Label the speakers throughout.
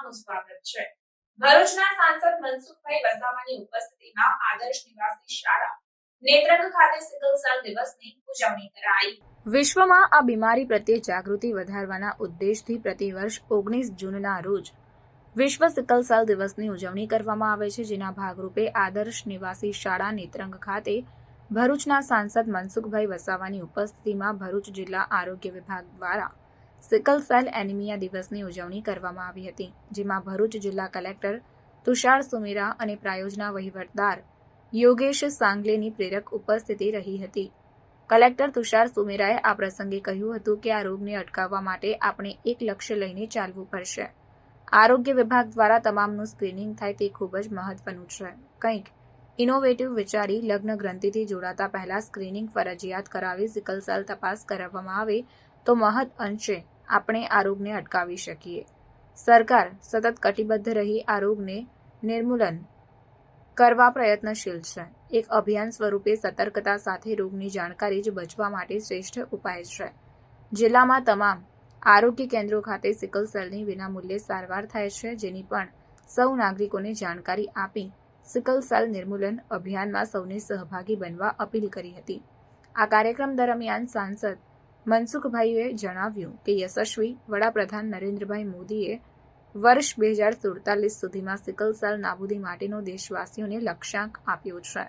Speaker 1: તમામનું સ્વાગત છે। ભરૂચના સાંસદ મનસુખભાઈ વસાવાની ઉપસ્થિતિમાં આદર્શ નિવાસી શાળા નેત્રંગ ખાતે સિકલ સેલ દિવસની ઉજવણી કરાઈ। વિશ્વમાં આ બીમારી પ્રત્યે જાગૃતિ વધારવાના ઉદ્દેશથી પ્રતિવર્ષ 19 જૂનના રોજ વિશ્વ સિકલ સેલ દિવસની ઉજવણી કરવામાં આવે છે, જેના ભાગરૂપે આદર્શ નિવાસી શાળા નેત્રંગ ખાતે ભરૂચના સાંસદ મનસુખભાઈ વસાવાની ઉપસ્થિતિમાં ભરૂચ જિલ્લા આરોગ્ય વિભાગ દ્વારા સિકલ સેલ એનિમિયા દિવસની ઉજવણી કરવામાં આવી હતી, જેમાં ભરૂચ જિલ્લા કલેક્ટર તુષાર સુમેરા અને પ્રાયોજના વહીવટદાર યોગેશ સાંગલેની પ્રેરક ઉપસ્થિતિ રહી હતી। કલેક્ટર તુષાર સુમેરાએ આ પ્રસંગે કહ્યું હતું કે આ રોગને અટકાવવા માટે આપણે એક લક્ષ્ય લઈને ચાલવું પડશે। આરોગ્ય વિભાગ દ્વારા તમામનું સ્ક્રીનિંગ થાય તે ખૂબ જ મહત્વનું છે। કંઈક ઇનોવેટિવ વિચારી લગ્ન ગ્રંથિથી જોડાતા પહેલા સ્ક્રીનિંગ ફરજિયાત કરાવી સિકલ સેલ તપાસ કરાવવામાં આવે તો મહદ અંશે આપણે આ રોગને અટકાવી શકીએ। સરકાર સતત કટિબદ્ધ રહી આ રોગને નિર્મૂલન કરવા પ્રયત્નશીલ છે। એક અભિયાન સ્વરૂપે સતર્કતા સાથે રોગની જાણકારી જ બચવા માટે શ્રેષ્ઠ ઉપાય છે। જિલ્લામાં તમામ આરોગ્ય કેન્દ્રો ખાતે સિકલ સેલની વિનામૂલ્યે સારવાર થાય છે, જેની પણ સૌ નાગરિકોને જાણકારી આપી સિકલ સેલ નિર્મૂલન અભિયાનમાં સૌને સહભાગી બનવા અપીલ કરી હતી। આ કાર્યક્રમ દરમિયાન સાંસદ મનસુખભાઈએ જણાવ્યું કે યશસ્વી વડાપ્રધાન નરેન્દ્રભાઈ મોદીએ વર્ષ 2047 સુધીમાં સિકલ સેલ નાબૂદી માટેનો દેશવાસીઓને લક્ષ્યાંક આપ્યો છે,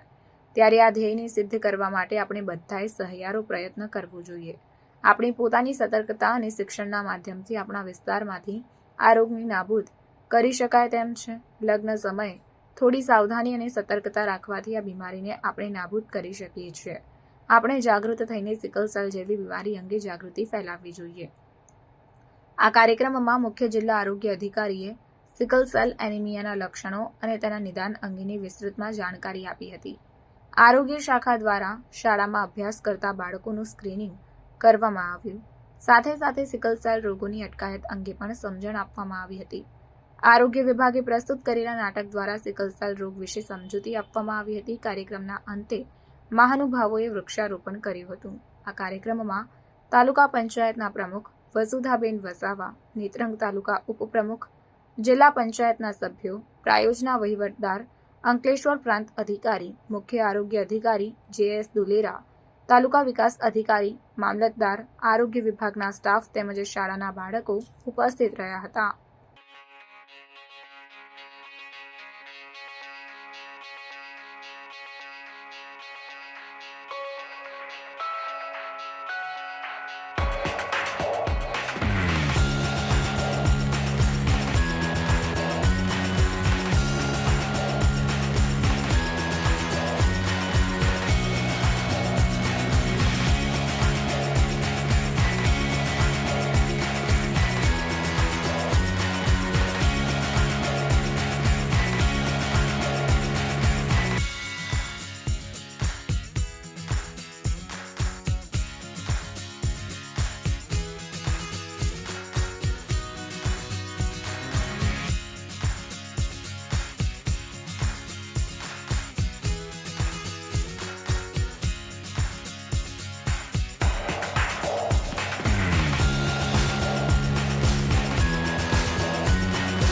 Speaker 1: ત્યારે આ ધ્યેયને સિદ્ધ કરવા માટે આપણે બધાએ સહિયારો પ્રયત્ન કરવો જોઈએ। આપણી પોતાની સતર્કતા અને શિક્ષણના માધ્યમથી આપણા વિસ્તારમાંથી આ રોગને નાબૂદ કરી શકાય તેમ છે। લગ્ન સમયે થોડી સાવધાની અને સતર્કતા રાખવાથી આ બીમારીને આપણે નાબૂદ કરી શકીએ છીએ। આપણે જાગૃત થઈને સિકલ સેલ જેવી બીમારી અંગે જાગૃતિ ફેલાવવી જોઈએ। આ કાર્યક્રમમાં મુખ્ય જિલ્લા આરોગ્ય અધિકારીએ સિકલ સેલ એનિમિયાના લક્ષણો અને તેના નિદાન અંગેની વિસ્તૃતમાં જાણકારી આપી હતી। આરોગ્ય શાખા દ્વારા શાળામાં અભ્યાસ કરતા બાળકોનું સ્ક્રીનિંગ કરવામાં આવ્યું, સાથે સાથે સિકલ સેલ રોગોની અટકાયત અંગે પણ સમજણ આપવામાં આવી હતી। આરોગ્ય વિભાગે પ્રસ્તુત કરેલા નાટક દ્વારા સિકલ સેલ રોગ વિશે સમજૂતી આપવામાં આવી હતી। કાર્યક્રમના અંતે મહાનુભાવોએ વૃક્ષારોપણ કર્યું હતું। આ કાર્યક્રમમાં તાલુકા પંચાયતના પ્રમુખ વસુધાબેન વસાવા, નેત્રંગ તાલુકા ઉપપ્રમુખ, જિલ્લા પંચાયતના સભ્યો, પ્રાયોજના વહીવટદાર, અંકલેશ્વર પ્રાંત અધિકારી, મુખ્ય આરોગ્ય અધિકારી જે.એસ. દુલેરા, તાલુકા વિકાસ અધિકારી, મામલતદાર, આરોગ્ય વિભાગના સ્ટાફ તેમજ શાળાના બાળકો ઉપસ્થિત રહ્યા હતા।